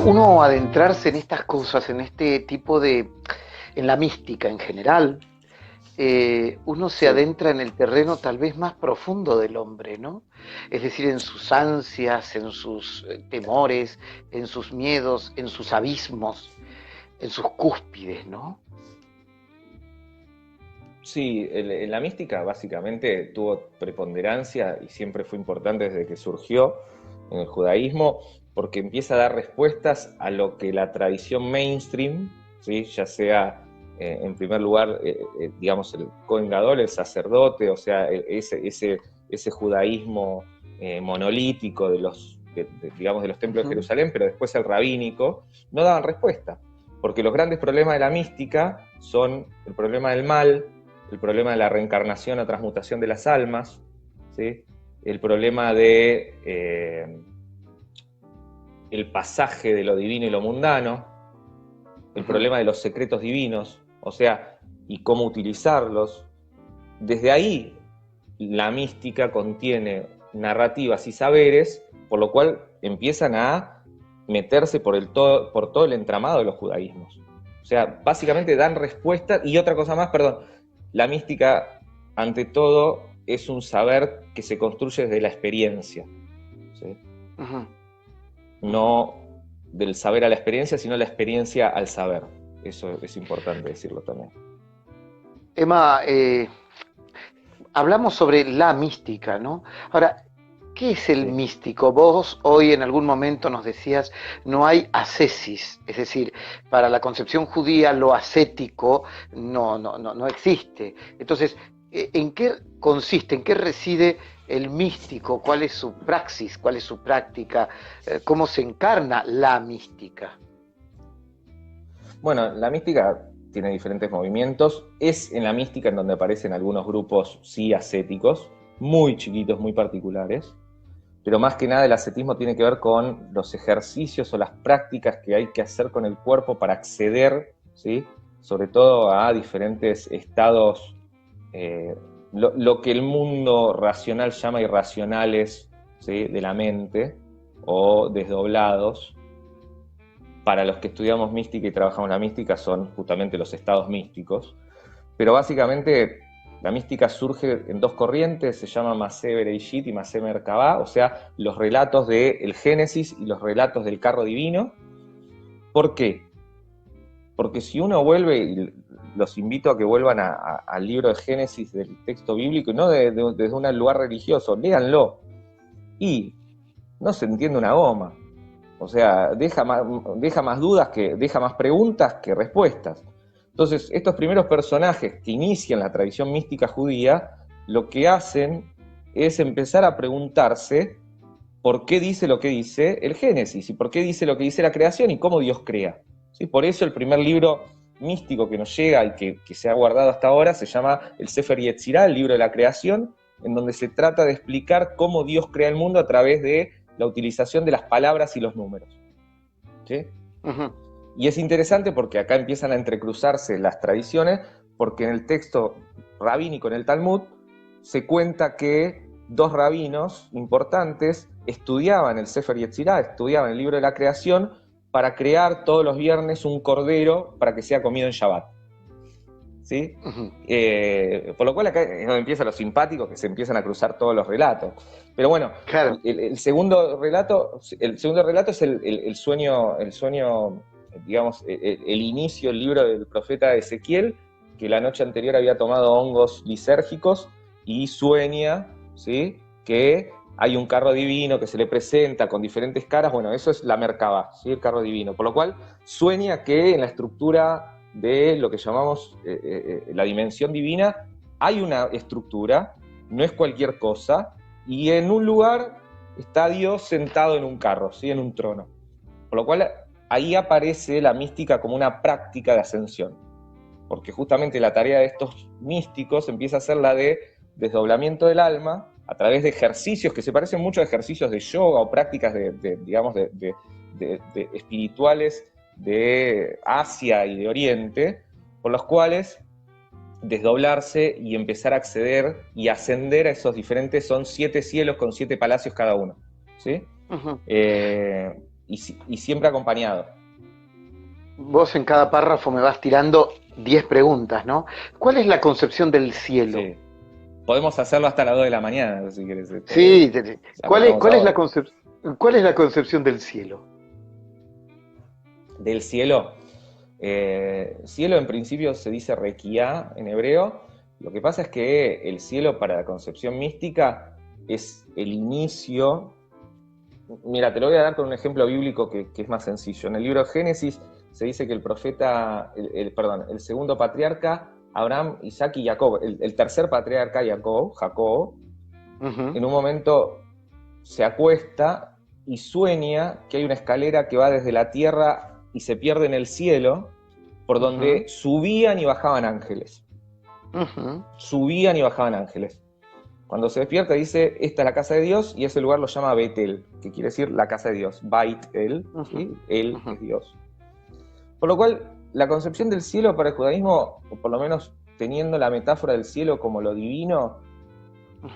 uno adentrarse en estas cosas, en este tipo de, en la mística en general, uno se Sí, adentra en el terreno tal vez más profundo del hombre, ¿no? Es decir, en sus ansias, en sus temores, en sus miedos, en sus abismos, en sus cúspides, ¿no? sí, la mística básicamente tuvo preponderancia y siempre fue importante desde que surgió en el judaísmo, porque empieza a dar respuestas a lo que la tradición mainstream, ¿sí? Ya sea en primer lugar, digamos, el Cohen Gadol, el sacerdote, o sea, ese judaísmo monolítico digamos, de los templos de Ujú, Jerusalén, pero después el rabínico, no daban respuesta, porque los grandes problemas de la mística son el problema del mal, el problema de la reencarnación o transmutación de las almas, ¿sí? El problema de el pasaje de lo divino y lo mundano, el ujú. problema de los secretos divinos, o sea, y cómo utilizarlos. Desde ahí, la mística contiene narrativas y saberes, por lo cual empiezan a meterse por todo el entramado de los judaísmos. O sea, básicamente dan respuesta. Y otra cosa más, perdón, la mística, ante todo, es un saber que se construye desde la experiencia, ¿sí? Ujú, ujú. No del saber a la experiencia, sino la experiencia al saber. Eso es importante decirlo también. Emma, hablamos sobre la mística, ¿no? Ahora, ¿qué es el Sí. místico? Vos hoy en algún momento nos decías, no hay ascesis, es decir, para la concepción judía lo ascético no existe. Entonces, ¿en qué consiste, en qué reside el místico? ¿Cuál es su praxis? ¿Cuál es su práctica? ¿Cómo se encarna la mística? Bueno, la mística tiene diferentes movimientos. Es en la mística en donde aparecen algunos grupos sí ascéticos, muy chiquitos, muy particulares. Pero más que nada el ascetismo tiene que ver con los ejercicios o las prácticas que hay que hacer con el cuerpo para acceder, ¿sí? Sobre todo a diferentes estados, eh, lo que el mundo racional llama irracionales, ¿sí? De la mente o desdoblados. Para los que estudiamos mística y trabajamos la mística son justamente los estados místicos. Pero básicamente la mística surge en dos corrientes, se llama Masé Bereishit y Masé Merkabah, o sea, los relatos del Génesis y los relatos del carro divino. ¿Por qué? Porque si uno vuelve, y los invito a que vuelvan al libro de Génesis del texto bíblico, y no desde un lugar religioso, léanlo, y no se entiende una goma. O sea, deja más dudas, deja más preguntas que respuestas. Entonces, estos primeros personajes que inician la tradición mística judía, lo que hacen es empezar a preguntarse por qué dice lo que dice el Génesis y por qué dice lo que dice la creación y cómo Dios crea. ¿Sí? Por eso el primer libro místico que nos llega y que se ha guardado hasta ahora se llama el Sefer Yetzirah, el libro de la creación, en donde se trata de explicar cómo Dios crea el mundo a través de la utilización de las palabras y los números. ¿Sí? Ujú, Y es interesante porque acá empiezan a entrecruzarse las tradiciones, porque en el texto rabínico, en el Talmud, se cuenta que dos rabinos importantes estudiaban el Sefer Yetzirah, estudiaban el libro de la creación, para crear todos los viernes un cordero para que sea comido en Shabbat. ¿Sí? ujú. Por lo cual acá es donde empieza lo simpático, que se empiezan a cruzar todos los relatos. Pero bueno, Claro. el segundo relato es el sueño, digamos, el inicio, el libro del profeta Ezequiel, que la noche anterior había tomado hongos lisérgicos y sueña, ¿sí? Que hay un carro divino que se le presenta con diferentes caras. Bueno, eso es la Merkabah, ¿sí? El carro divino. Por lo cual sueña que en la estructura de lo que llamamos la dimensión divina hay una estructura, no es cualquier cosa, y en un lugar está Dios sentado en un carro, ¿sí? En un trono. Por lo cual ahí aparece la mística como una práctica de ascensión, porque justamente la tarea de estos místicos empieza a ser la de desdoblamiento del alma a través de ejercicios que se parecen mucho a ejercicios de yoga o prácticas digamos, de espirituales de Asia y de Oriente, por los cuales desdoblarse y empezar a acceder y ascender a esos diferentes, son 7 cielos con 7 palacios cada uno, ¿sí? Ujú. Eh, y siempre acompañado. Vos en cada párrafo me vas tirando 10 preguntas, ¿no? ¿Cuál es la concepción del cielo? Sí. Podemos hacerlo hasta las 2 de la mañana, si quieres. Sí, Arrancamos ahora. ¿Cuál es la concepción del cielo? Del cielo. Cielo en principio se dice requiá en hebreo. Lo que pasa es que el cielo para la concepción mística es el inicio. Mira, te lo voy a dar con un ejemplo bíblico que es más sencillo. En el libro de Génesis se dice que el profeta, el segundo patriarca, Abraham, Isaac y Jacob, el tercer patriarca, Jacob, en un momento se acuesta y sueña que hay una escalera que va desde la tierra y se pierde en el cielo, por donde subían y bajaban ángeles. Subían y bajaban ángeles. Cuando se despierta dice, esta es la casa de Dios, y ese lugar lo llama Betel, que quiere decir la casa de Dios. Bait El, ¿sí? Él es Dios. Por lo cual, la concepción del cielo para el judaísmo, o por lo menos teniendo la metáfora del cielo como lo divino,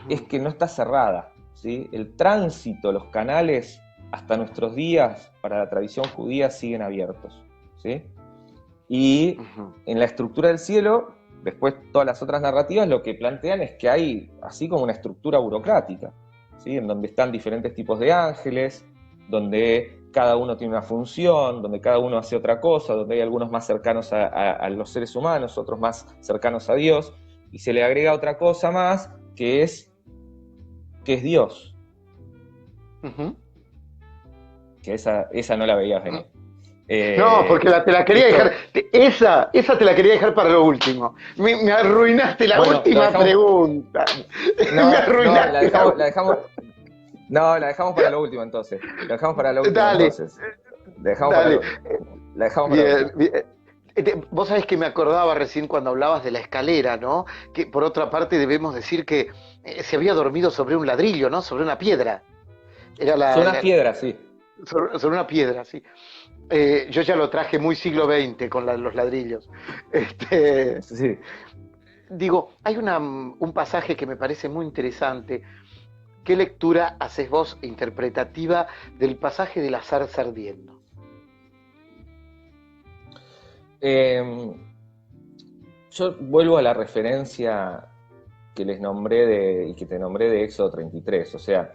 es que no está cerrada, ¿sí? El tránsito, los canales, hasta nuestros días, para la tradición judía, siguen abiertos, ¿sí? Y en la estructura del cielo, después todas las otras narrativas lo que plantean es que hay así como una estructura burocrática, ¿sí? En donde están diferentes tipos de ángeles, donde cada uno tiene una función, donde cada uno hace otra cosa, donde hay algunos más cercanos a los seres humanos, otros más cercanos a Dios, y se le agrega otra cosa más, que es Dios. Que esa no la veías venir. No, porque te la quería dejar. Esa te la quería dejar para lo último. Me arruinaste la última pregunta. No, la dejamos para lo último entonces. La dejamos para lo último entonces. La dejamos para lo último. Vos sabés que me acordaba recién cuando hablabas de la escalera, ¿no? Que por otra parte debemos decir que se había dormido sobre un ladrillo, ¿no? Sobre una piedra. Sobre una piedra, sí. Sobre una piedra, sí. Yo ya lo traje muy siglo XX con los ladrillos. Sí. Digo, hay un pasaje que me parece muy interesante. ¿Qué lectura haces vos interpretativa del pasaje de la zarza ardiendo? Yo vuelvo a la referencia que les nombré y que te nombré de Éxodo 33. O sea,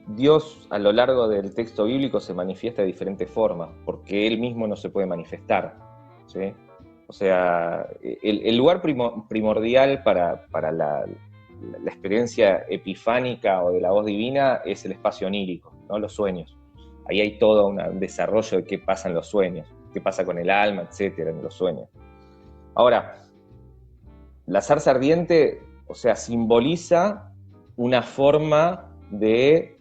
Dios a lo largo del texto bíblico se manifiesta de diferentes formas, porque Él mismo no se puede manifestar, ¿sí? O sea, el lugar primordial para la experiencia epifánica o de la voz divina es el espacio onírico, ¿no? Los sueños. Ahí hay todo un desarrollo de qué pasa en los sueños, qué pasa con el alma, etcétera, en los sueños. Ahora, la zarza ardiente, o sea, simboliza una forma de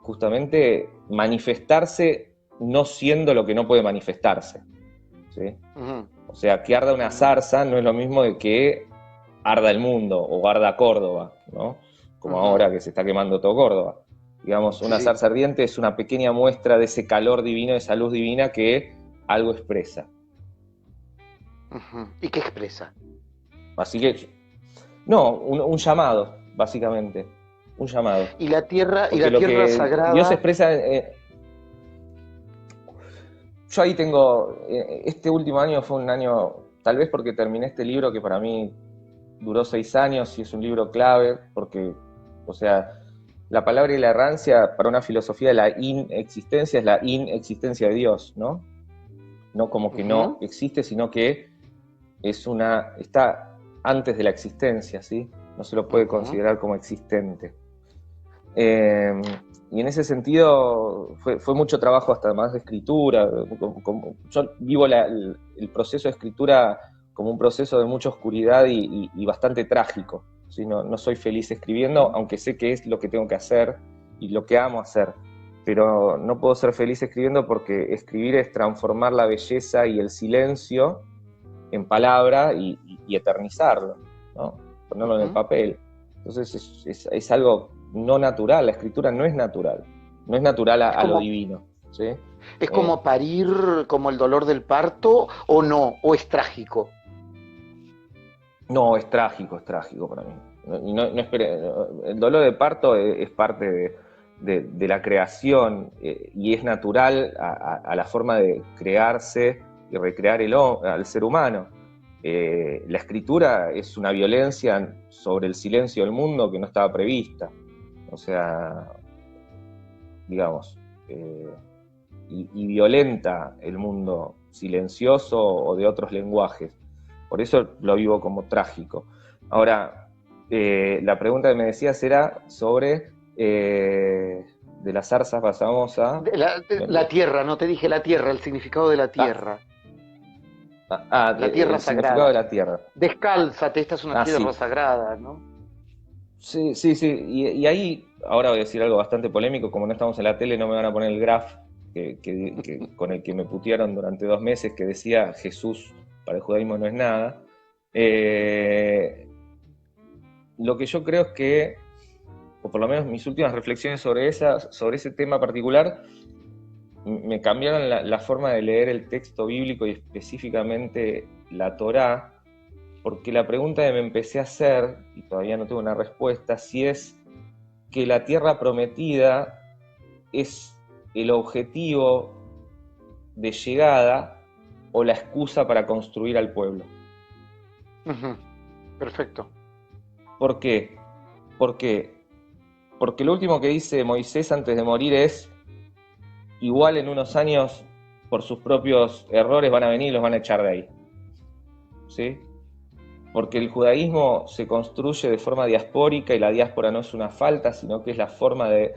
justamente manifestarse no siendo lo que no puede manifestarse, ¿sí? O sea, que arda una zarza no es lo mismo de que arda el mundo o arda Córdoba, ¿no? Como ahora que se está quemando todo Córdoba. Digamos, una zarza ardiente es una pequeña muestra de ese calor divino, de esa luz divina que algo expresa. ¿Y qué expresa? Así que, no, un llamado, básicamente. Un llamado. Y la tierra sagrada. Dios expresa. Yo ahí tengo. Este último año fue un año, tal vez porque terminé este libro que para mí duró 6 años y es un libro clave, porque, o sea, la palabra y la errancia para una filosofía de la inexistencia es la inexistencia de Dios, ¿no? No como que no existe, sino que está antes de la existencia, ¿sí? No se lo puede considerar como existente. Y en ese sentido fue mucho trabajo hasta más de escritura. Yo vivo el proceso de escritura como un proceso de mucha oscuridad y bastante trágico, ¿sí? No soy feliz escribiendo, aunque sé que es lo que tengo que hacer y lo que amo hacer, pero no puedo ser feliz escribiendo porque escribir es transformar la belleza y el silencio en palabra y eternizarlo, ¿no? Ponerlo en el papel. Entonces es algo no natural, la escritura no es natural a lo divino, ¿sí? ¿Es como parir, como el dolor del parto, o no? ¿O es trágico? No, es trágico para mí. El dolor del parto es parte de la creación, y es natural a la forma de crearse y recrear al ser humano. La escritura es una violencia sobre el silencio del mundo que no estaba prevista. O sea, digamos, y violenta el mundo silencioso o de otros lenguajes. Por eso lo vivo como trágico. Ahora, la pregunta que me decías era sobre de las zarzas pasamos a... La tierra, no te dije la tierra, el significado de la tierra. La tierra el sagrada. significado de la tierra. Descálzate, esta es una tierra sí. sagrada, ¿no? Sí. Y ahí, ahora voy a decir algo bastante polémico, como no estamos en la tele, no me van a poner el graph con el que me putearon durante 2 meses, que decía Jesús para el judaísmo no es nada. Lo que yo creo es que, o por lo menos mis últimas reflexiones sobre ese tema particular, me cambiaron la forma de leer el texto bíblico y específicamente la Torá, porque la pregunta que me empecé a hacer, y todavía no tengo una respuesta, si es que la tierra prometida es el objetivo de llegada o la excusa para construir al pueblo. Perfecto. ¿Por qué? Porque lo último que dice Moisés antes de morir es: igual en unos años, por sus propios errores, van a venir y los van a echar de ahí. ¿Sí? Porque el judaísmo se construye de forma diaspórica, y la diáspora no es una falta, sino que es la forma de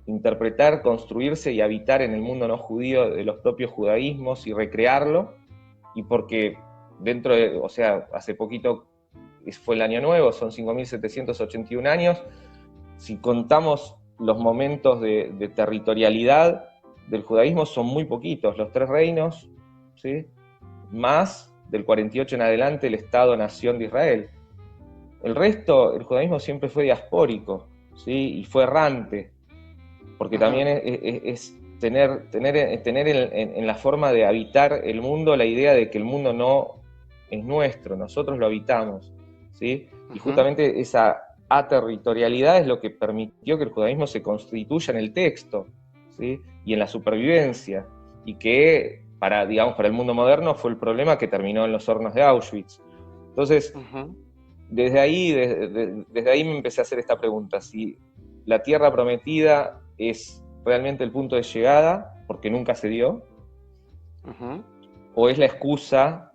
interpretar, construirse y habitar en el mundo no judío de los propios judaísmos y recrearlo. Y porque hace poquito fue el Año Nuevo, son 5.781 años. Si contamos los momentos de territorialidad del judaísmo, son muy poquitos, los 3 reinos, ¿sí? Más del 48 en adelante el Estado-Nación de Israel. El resto, el judaísmo siempre fue diaspórico, ¿sí? Y fue errante, porque también es tener en la forma de habitar el mundo la idea de que el mundo no es nuestro, nosotros lo habitamos, ¿sí? Y justamente esa aterritorialidad es lo que permitió que el judaísmo se constituya en el texto, ¿sí? Y en la supervivencia, y que para el mundo moderno fue el problema que terminó en los hornos de Auschwitz. Entonces, desde ahí me empecé a hacer esta pregunta: si la tierra prometida es realmente el punto de llegada, porque nunca se dio, o es la excusa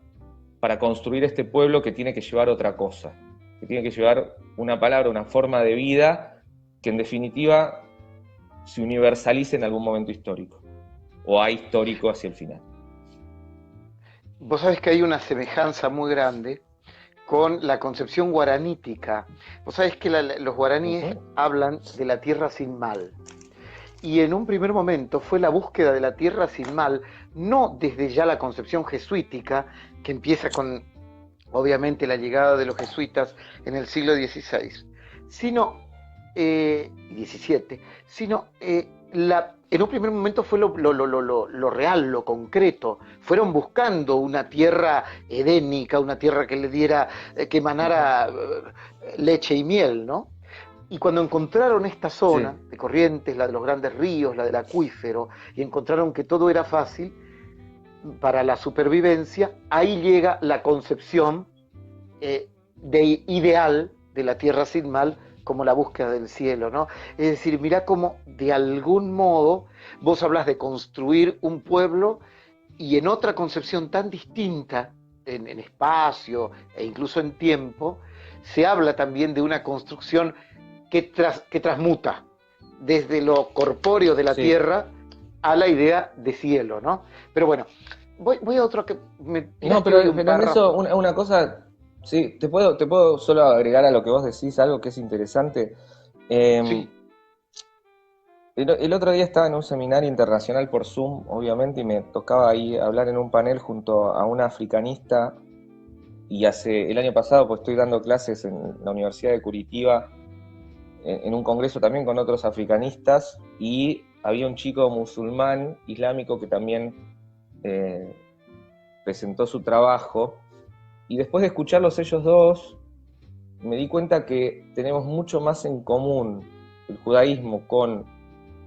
para construir este pueblo que tiene que llevar otra cosa, que tiene que llevar una palabra, una forma de vida que en definitiva se universalice en algún momento histórico, o ahistórico hacia el final. Vos sabés que hay una semejanza muy grande con la concepción guaranítica. Vos sabés que los guaraníes hablan de la tierra sin mal. Y en un primer momento fue la búsqueda de la tierra sin mal, no desde ya la concepción jesuítica, que empieza con, obviamente, la llegada de los jesuitas en el siglo XVI, sino, XVII, sino en un primer momento fue lo real, lo concreto. Fueron buscando una tierra edénica, una tierra que le diera, que emanara leche y miel, ¿no? Y cuando encontraron esta zona de Corrientes, la de los grandes ríos, la del acuífero, y encontraron que todo era fácil para la supervivencia, ahí llega la concepción ideal de la tierra sin mal, como la búsqueda del cielo, ¿no? Es decir, mirá cómo de algún modo vos hablas de construir un pueblo, y en otra concepción tan distinta, en espacio e incluso en tiempo, se habla también de una construcción que transmuta desde lo corpóreo de la tierra a la idea de cielo, ¿no? Pero bueno, voy a otro que me... No, pero en eso una cosa, sí, te puedo solo agregar a lo que vos decís algo que es interesante. Sí. El otro día estaba en un seminario internacional por Zoom, obviamente, y me tocaba ahí hablar en un panel junto a una africanista, y el año pasado pues estoy dando clases en la Universidad de Curitiba, en un congreso también con otros africanistas, y había un chico musulmán islámico que también presentó su trabajo, y después de escucharlos ellos dos, me di cuenta que tenemos mucho más en común el judaísmo con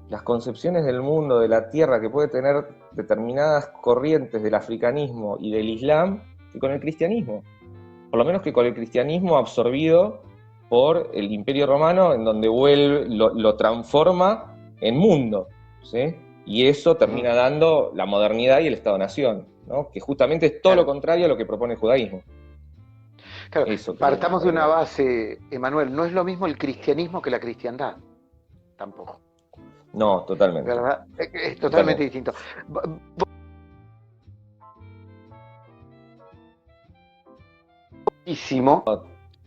las concepciones del mundo, de la tierra, que puede tener determinadas corrientes del africanismo y del islam, que con el cristianismo. Por lo menos que con el cristianismo absorbido por el Imperio Romano, en donde lo transforma en mundo, ¿sí? Y eso termina dando la modernidad y el Estado-Nación, ¿no? Que justamente es todo lo contrario a lo que propone el judaísmo. Claro, Eso partamos de una base, Emanuel, no es lo mismo el cristianismo que la cristiandad, tampoco. No, totalmente. ¿Verdad? Es totalmente distinto.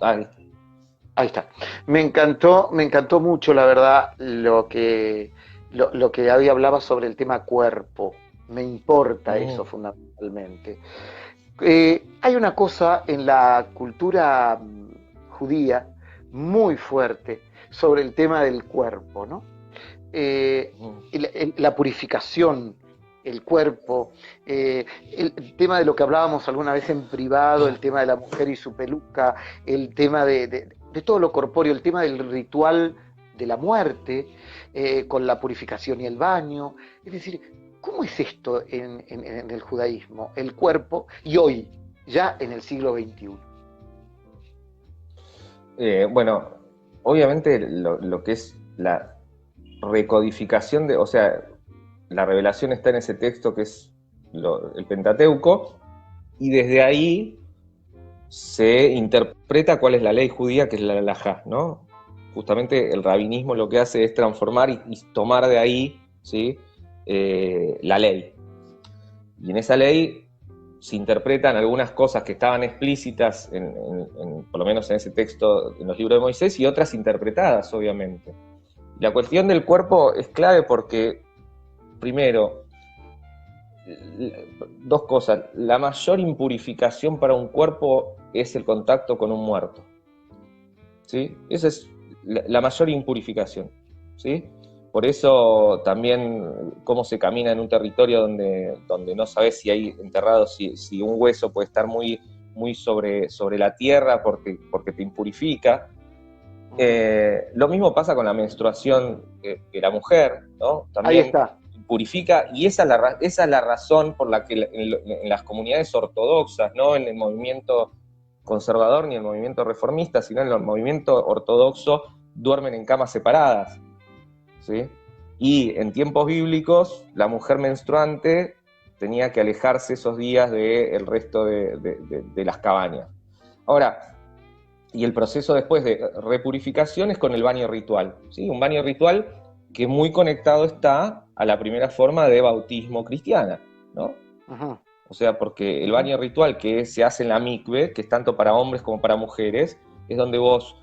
Ahí está. Me encantó mucho, la verdad, lo que hablaba sobre el tema cuerpo. Me importa eso fundamentalmente. Hay una cosa en la cultura judía muy fuerte sobre el tema del cuerpo, ¿no? La purificación, el cuerpo, el tema de lo que hablábamos alguna vez en privado, el tema de la mujer y su peluca, el tema de todo lo corpóreo, el tema del ritual de la muerte, con la purificación y el baño. Es decir, ¿cómo es esto en el judaísmo, el cuerpo, y hoy, ya en el siglo XXI? Bueno, obviamente lo que es la recodificación o sea, la revelación está en ese texto que es el Pentateuco, y desde ahí se interpreta cuál es la ley judía, que es la halajá, ¿no? Justamente el rabinismo lo que hace es transformar y tomar de ahí, ¿sí? La ley. Y en esa ley se interpretan algunas cosas que estaban explícitas, por lo menos en ese texto, en los libros de Moisés, y otras interpretadas, obviamente. La cuestión del cuerpo es clave porque, primero, dos cosas. La mayor impurificación para un cuerpo es el contacto con un muerto, ¿sí? Esa es la mayor impurificación, ¿sí? Por eso también cómo se camina en un territorio donde no sabes si hay enterrados, si un hueso puede estar muy, muy sobre la tierra porque te impurifica. Lo mismo pasa con la menstruación de la mujer, ¿no? También ahí está. purifica, y esa es la razón por la que en las comunidades ortodoxas, no en el movimiento conservador ni en el movimiento reformista, sino en el movimiento ortodoxo, duermen en camas separadas, ¿sí? Y en tiempos bíblicos, la mujer menstruante tenía que alejarse esos días del resto de las cabañas. Ahora, y el proceso después de repurificación es con el baño ritual, ¿sí? Un baño ritual que muy conectado está a la primera forma de bautismo cristiana, ¿no? Uh-huh. O sea, porque el baño ritual que se hace en la mikve, que es tanto para hombres como para mujeres, es donde vos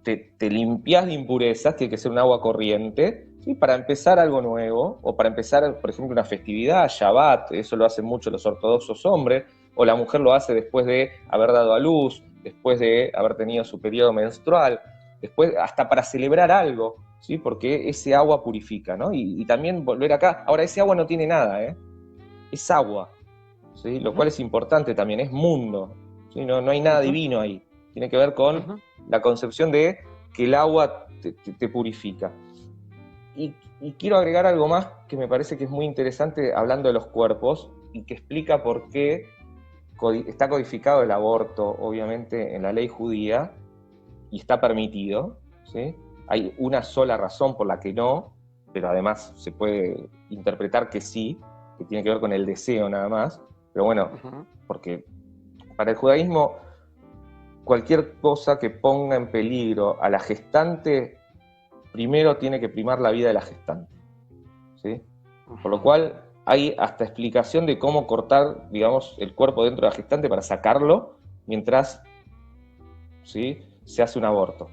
te limpiás de impurezas, tiene que ser un agua corriente, ¿sí? Para empezar algo nuevo, o para empezar, por ejemplo, una festividad, Shabbat, eso lo hacen mucho los ortodoxos hombres, o la mujer lo hace después de haber dado a luz, después de haber tenido su periodo menstrual, después hasta para celebrar algo, ¿sí? Porque ese agua purifica, ¿no? Y también volver acá. Ahora, ese agua no tiene nada, ¿eh? Es agua, ¿sí? Lo cual es importante también, es mundo, ¿sí? No hay nada divino ahí. Tiene que ver con la concepción de que el agua te purifica. Y quiero agregar algo más que me parece que es muy interesante hablando de los cuerpos y que explica por qué está codificado el aborto, obviamente, en la ley judía y está permitido, ¿sí? Hay una sola razón por la que no, pero además se puede interpretar que sí, que tiene que ver con el deseo nada más, pero bueno, porque para el judaísmo cualquier cosa que ponga en peligro a la gestante, primero tiene que primar la vida de la gestante, ¿sí? Por lo cual hay hasta explicación de cómo cortar, digamos, el cuerpo dentro de la gestante para sacarlo mientras, ¿sí?, se hace un aborto.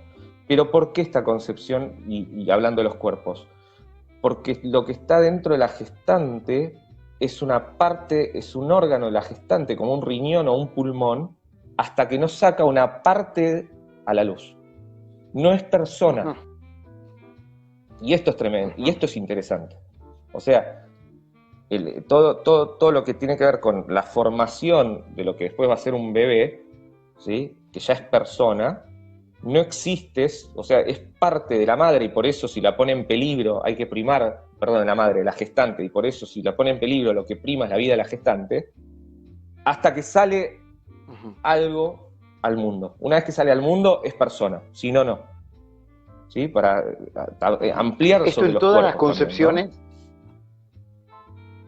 Pero ¿por qué esta concepción? Y hablando de los cuerpos, porque lo que está dentro de la gestante es una parte, es un órgano de la gestante, como un riñón o un pulmón, hasta que no saca una parte a la luz. No es persona. Y esto es tremendo, y esto es interesante. O sea, todo lo que tiene que ver con la formación de lo que después va a ser un bebé, ¿sí?, que ya es persona, no existes, o sea, es parte de la madre y por eso si la pone en peligro hay que primar, perdón, de la madre, de la gestante, y por eso si la pone en peligro lo que prima es la vida de la gestante, hasta que sale algo al mundo. Una vez que sale al mundo es persona, si no, no. ¿Sí? Para ampliar Esto sobre en los todas las cuerpos concepciones. también,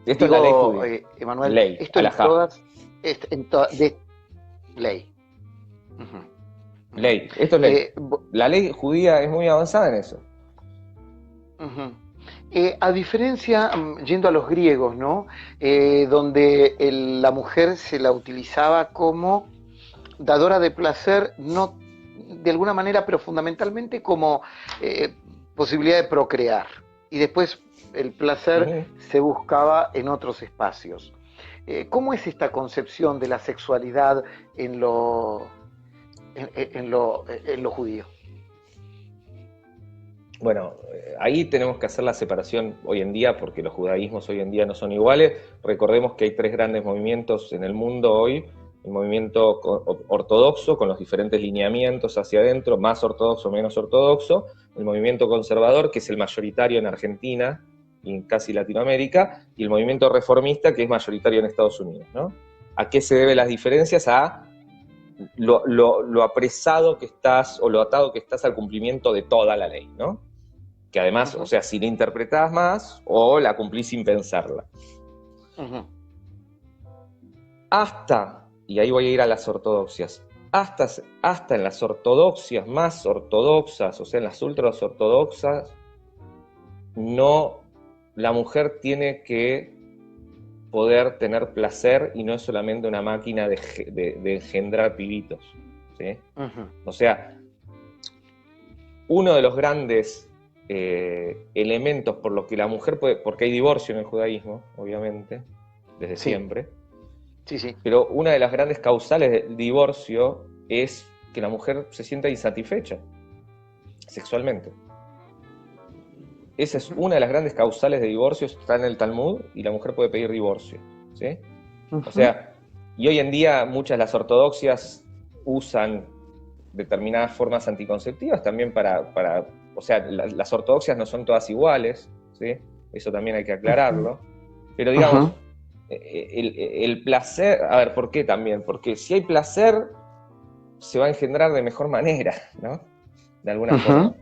¿no? Esto es la ley judía. Emanuel, Ley, esto en alajá. todas, de ley. Ley, esto es ley. La ley judía es muy avanzada en eso. A diferencia, yendo a los griegos, ¿no? Donde la mujer se la utilizaba como dadora de placer, no de alguna manera, pero fundamentalmente como posibilidad de procrear. Y después el placer se buscaba en otros espacios. ¿Cómo es esta concepción de la sexualidad en lo judío? Bueno, ahí tenemos que hacer la separación hoy en día, porque los judaísmos hoy en día no son iguales. Recordemos que hay 3 grandes movimientos en el mundo hoy. El movimiento ortodoxo, con los diferentes lineamientos hacia adentro, más ortodoxo, menos ortodoxo. El movimiento conservador, que es el mayoritario en Argentina y en casi Latinoamérica. Y el movimiento reformista, que es mayoritario en Estados Unidos, ¿no? ¿A qué se deben las diferencias? A lo apresado que estás, o lo atado que estás al cumplimiento de toda la ley, ¿no? Que además, o sea, si la interpretás más, o la cumplís sin pensarla. Hasta, y ahí voy a ir a las ortodoxias, hasta en las ortodoxias más ortodoxas, o sea, en las ultras ortodoxas, no, la mujer tiene que poder tener placer y no es solamente una máquina de engendrar pibitos, ¿sí? O sea, uno de los grandes elementos por los que la mujer puede, porque hay divorcio en el judaísmo, obviamente, desde siempre, sí. Pero una de las grandes causales del divorcio es que la mujer se sienta insatisfecha sexualmente. Esa es una de las grandes causales de divorcio, está en el Talmud, y la mujer puede pedir divorcio, ¿sí? O sea, y hoy en día muchas de las ortodoxias usan determinadas formas anticonceptivas también para o sea, las ortodoxias no son todas iguales, ¿sí? Eso también hay que aclararlo. Pero digamos, el placer, a ver, ¿por qué también? Porque si hay placer, se va a engendrar de mejor manera, ¿no? De alguna forma.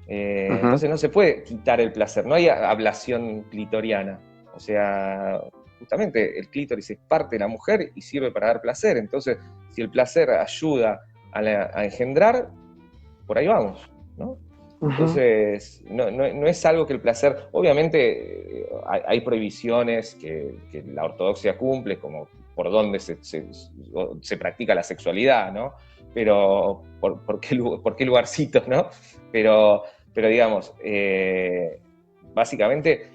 Entonces no se puede quitar el placer, no hay ablación clitoriana. O sea, justamente el clítoris es parte de la mujer y sirve para dar placer. Entonces, si el placer ayuda a engendrar, por ahí vamos, ¿no? Entonces, no es algo que el placer... Obviamente hay prohibiciones que la ortodoxia cumple, como por dónde se practica la sexualidad, ¿no? Pero, ¿por qué lugarcitos, no? Pero digamos, básicamente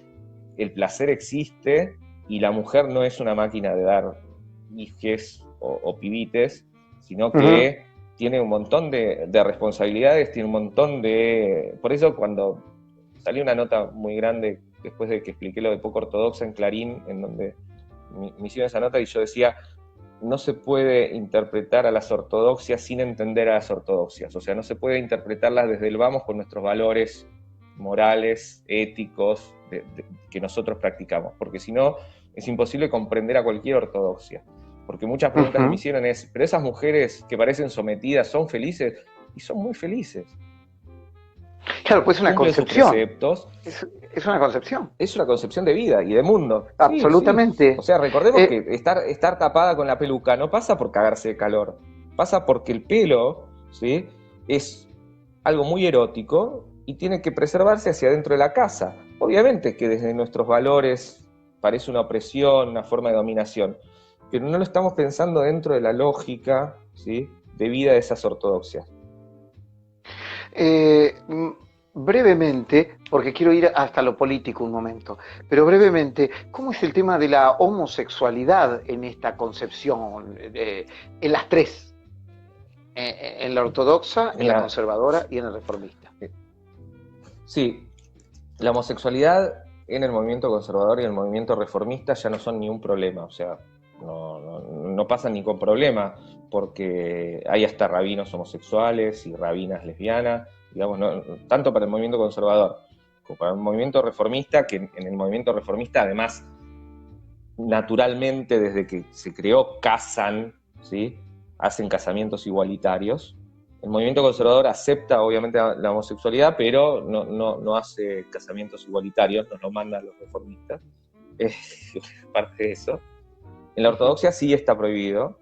el placer existe y la mujer no es una máquina de dar hijes o pibites, sino que tiene un montón de responsabilidades, tiene un montón de... Por eso cuando salió una nota muy grande, después de que expliqué lo de poco ortodoxa en Clarín, en donde me hicieron esa nota y yo decía, no se puede interpretar a las ortodoxias sin entender a las ortodoxias, o sea, no se puede interpretarlas desde el vamos con nuestros valores morales, éticos, que nosotros practicamos, porque si no, es imposible comprender a cualquier ortodoxia. Porque muchas preguntas que me hicieron es, ¿pero esas mujeres que parecen sometidas son felices? Y son muy felices. Claro, pues es una concepción. Preceptos. Es una concepción. Es una concepción de vida y de mundo. Absolutamente. Sí. O sea, recordemos que estar tapada con la peluca no pasa por cagarse de calor. Pasa porque el pelo, ¿sí?, es algo muy erótico y tiene que preservarse hacia adentro de la casa. Obviamente que desde nuestros valores parece una opresión, una forma de dominación, pero no lo estamos pensando dentro de la lógica, ¿sí?, de vida de esas ortodoxias. Brevemente, porque quiero ir hasta lo político un momento, pero brevemente, ¿cómo es el tema de la homosexualidad en esta concepción, en las tres? En la ortodoxa, en la conservadora y en la reformista. Sí, la homosexualidad en el movimiento conservador y en el movimiento reformista ya no son ni un problema, o sea, no pasan ni con problema. porque hay hasta rabinos homosexuales y rabinas lesbianas, digamos, tanto para el movimiento conservador como para el movimiento reformista, que en el movimiento reformista además naturalmente desde que se creó casan, ¿sí? Hacen casamientos igualitarios. El movimiento conservador acepta obviamente la homosexualidad, pero no hace casamientos igualitarios, nos lo mandan los reformistas. Es parte de eso. En la ortodoxia sí está prohibido,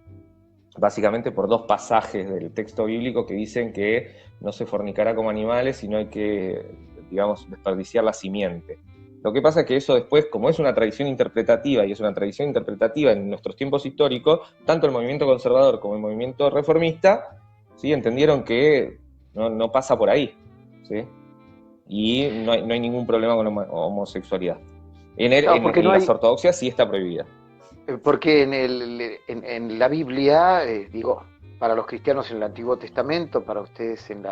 básicamente por 2 pasajes del texto bíblico que dicen que no se fornicará como animales y no hay que, digamos, desperdiciar la simiente. Lo que pasa es que eso después, como es una tradición interpretativa, y es una tradición interpretativa en nuestros tiempos históricos, tanto el movimiento conservador como el movimiento reformista, ¿sí? Entendieron que no pasa por ahí, ¿sí? Y no hay ningún problema con la homosexualidad. En las ortodoxias sí está prohibida. Porque en la Biblia, digo, para los cristianos en el Antiguo Testamento, para ustedes en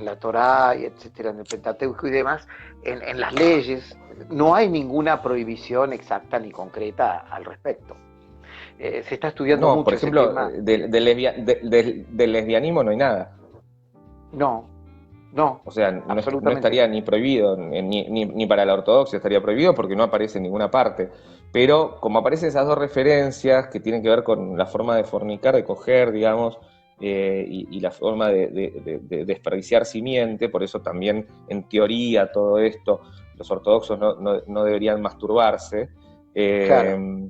la Torá, y etcétera, en el Pentateuco y demás, en las leyes, no hay ninguna prohibición exacta ni concreta al respecto. Se está estudiando mucho. Por ejemplo, del lesbianismo no hay nada. No. O sea, no estaría ni prohibido, ni para la ortodoxia estaría prohibido porque no aparece en ninguna parte. Pero como aparecen esas 2 referencias que tienen que ver con la forma de fornicar, de coger, digamos, y la forma de desperdiciar simiente, por eso también en teoría todo esto, los ortodoxos no deberían masturbarse. Claro.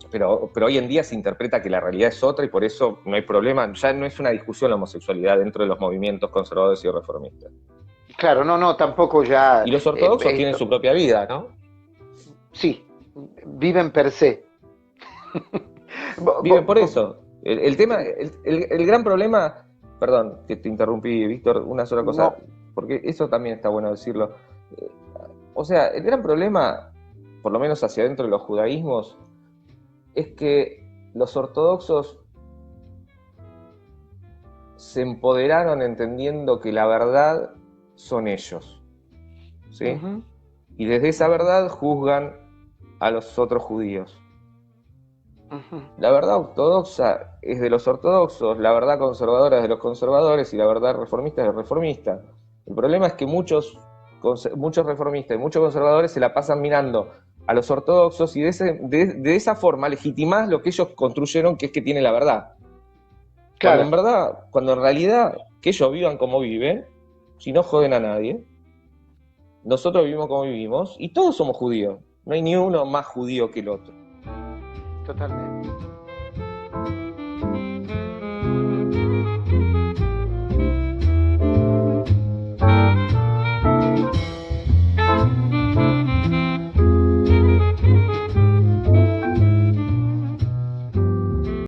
Pero hoy en día se interpreta que la realidad es otra y por eso no hay problema, ya no es una discusión la homosexualidad dentro de los movimientos conservadores y reformistas. Claro, tampoco ya... Y los ortodoxos tienen su propia vida, ¿no? Sí, viven per se. Viven por eso. El tema, el gran problema, perdón que te interrumpí, Víctor, una sola cosa, porque eso también está bueno decirlo. O sea, el gran problema, por lo menos hacia adentro de los judaísmos, es que los ortodoxos se empoderaron entendiendo que la verdad son ellos, ¿sí? Uh-huh. Y desde esa verdad juzgan a los otros judíos. Uh-huh. La verdad ortodoxa es de los ortodoxos, la verdad conservadora es de los conservadores y la verdad reformista es de los reformistas. El problema es que muchos reformistas y muchos conservadores se la pasan mirando a los ortodoxos y de esa forma legitimás lo que ellos construyeron, que es que tiene la verdad. Claro. Cuando en realidad que ellos vivan como viven, si no joden a nadie, nosotros vivimos como vivimos y todos somos judíos. No hay ni uno más judío que el otro. Totalmente.